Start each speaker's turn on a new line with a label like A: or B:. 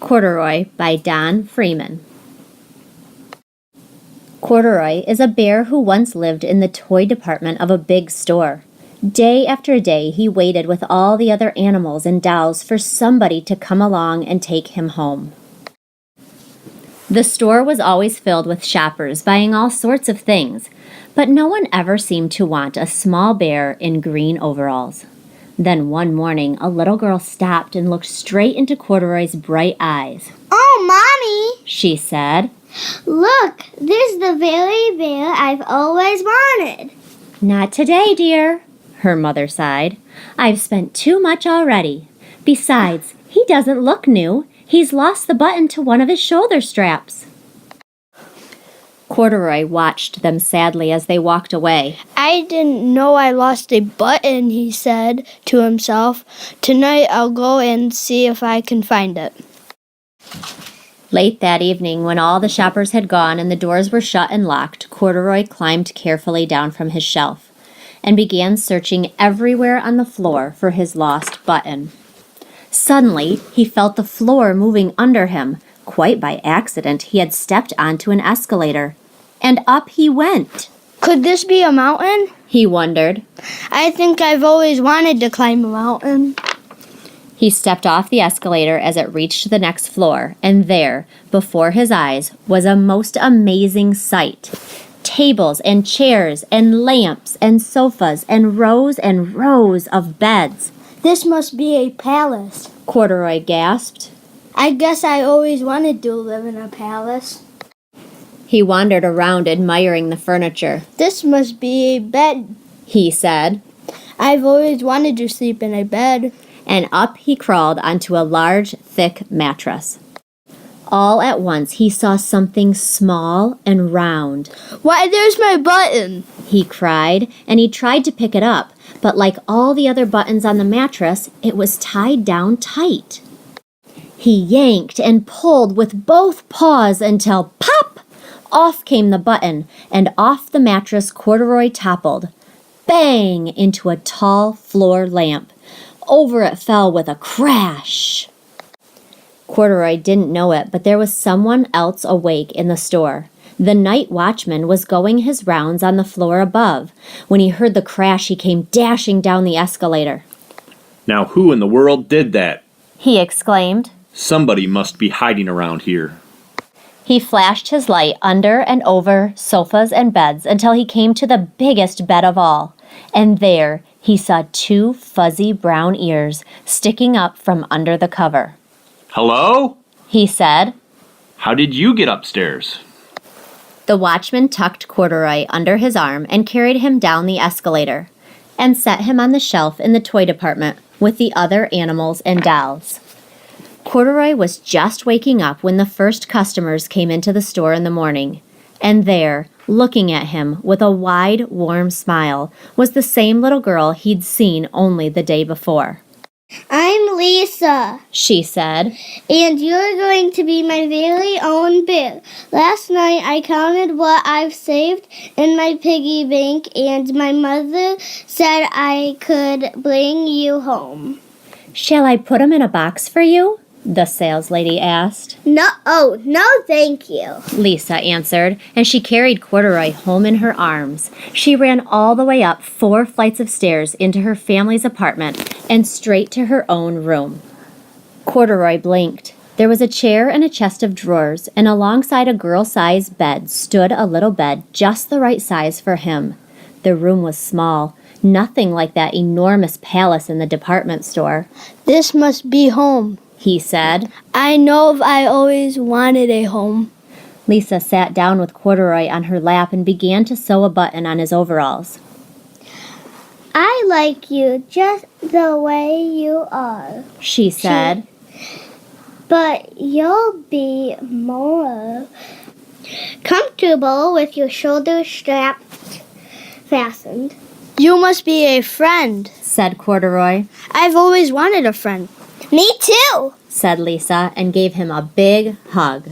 A: Corduroy by Don Freeman. Corduroy is a bear who once lived in the toy department of a big store. Day after day, he waited with all the other animals and dolls for somebody to come along and take him home. The store was always filled with shoppers buying all sorts of things, but no one ever seemed to want a small bear in green overalls. Then one morning, a little girl stopped and looked straight into Corduroy's bright eyes.
B: "Oh, Mommy,"
A: she said.
B: "Look, there's the very bear I've always wanted."
A: "Not today, dear," her mother sighed. "I've spent too much already. Besides, he doesn't look new. He's lost the button to one of his shoulder straps." Corduroy watched them sadly as they walked away.
B: "I didn't know I lost a button," he said to himself. "Tonight I'll go and see if I can find it."
A: Late that evening, when all the shoppers had gone and the doors were shut and locked, Corduroy climbed carefully down from his shelf and began searching everywhere on the floor for his lost button. Suddenly, he felt the floor moving under him. Quite by accident, he had stepped onto an escalator, and up he went.
B: "Could this be a mountain?"
A: he wondered.
B: "I think I've always wanted to climb a mountain."
A: He stepped off the escalator as it reached the next floor, and there, before his eyes, was a most amazing sight. Tables and chairs and lamps and sofas and rows of beds.
B: "This must be a palace,"
A: Corduroy gasped.
B: "I guess I always wanted to live in a palace."
A: He wandered around admiring the furniture.
B: "This must be a bed,"
A: he said.
B: "I've always wanted to sleep in a bed."
A: And up he crawled onto a large, thick mattress. All at once he saw something small and round.
B: "Why, there's my button!"
A: he cried, and he tried to pick it up, but like all the other buttons on the mattress, it was tied down tight. He yanked and pulled with both paws until pop! Off came the button, and off the mattress Corduroy toppled, bang, into a tall floor lamp. Over it fell with a crash. Corduroy didn't know it, but there was someone else awake in the store. The night watchman was going his rounds on the floor above. When he heard the crash, he came dashing down the escalator.
C: "Now who in the world did that?"
A: he exclaimed.
C: "Somebody must be hiding around here."
A: He flashed his light under and over sofas and beds until he came to the biggest bed of all. And there he saw two fuzzy brown ears sticking up from under the cover.
C: "Hello?"
A: he said.
C: "How did you get upstairs?"
A: The watchman tucked Corduroy under his arm and carried him down the escalator and set him on the shelf in the toy department with the other animals and dolls. Corduroy was just waking up when the first customers came into the store in the morning, and there, looking at him with a wide, warm smile, was the same little girl he'd seen only the day before.
B: "I'm Lisa,"
A: she said.
B: "and you're going to be my very own bear. Last night I counted what I've saved in my piggy bank, and my mother said I could bring you home."
A: "Shall I put 'em in a box for you?" the saleslady asked.
B: No, thank you,"
A: Lisa answered, and she carried Corduroy home in her arms. She ran all the way up 4 flights of stairs into her family's apartment and straight to her own room. Corduroy blinked. There was a chair and a chest of drawers, and alongside a girl-sized bed stood a little bed just the right size for him. The room was small, nothing like that enormous palace in the department store.
B: "This must be home,"
A: he said.
B: "I know I always wanted a home."
A: Lisa sat down with Corduroy on her lap and began to sew a button on his overalls.
B: "I like you just the way you are,"
A: she said.
B: "But you'll be more comfortable with your shoulder straps fastened." "You must be a friend,"
A: said Corduroy.
B: "I've always wanted a friend." "Me too,"
A: said Lisa, and gave him a big hug.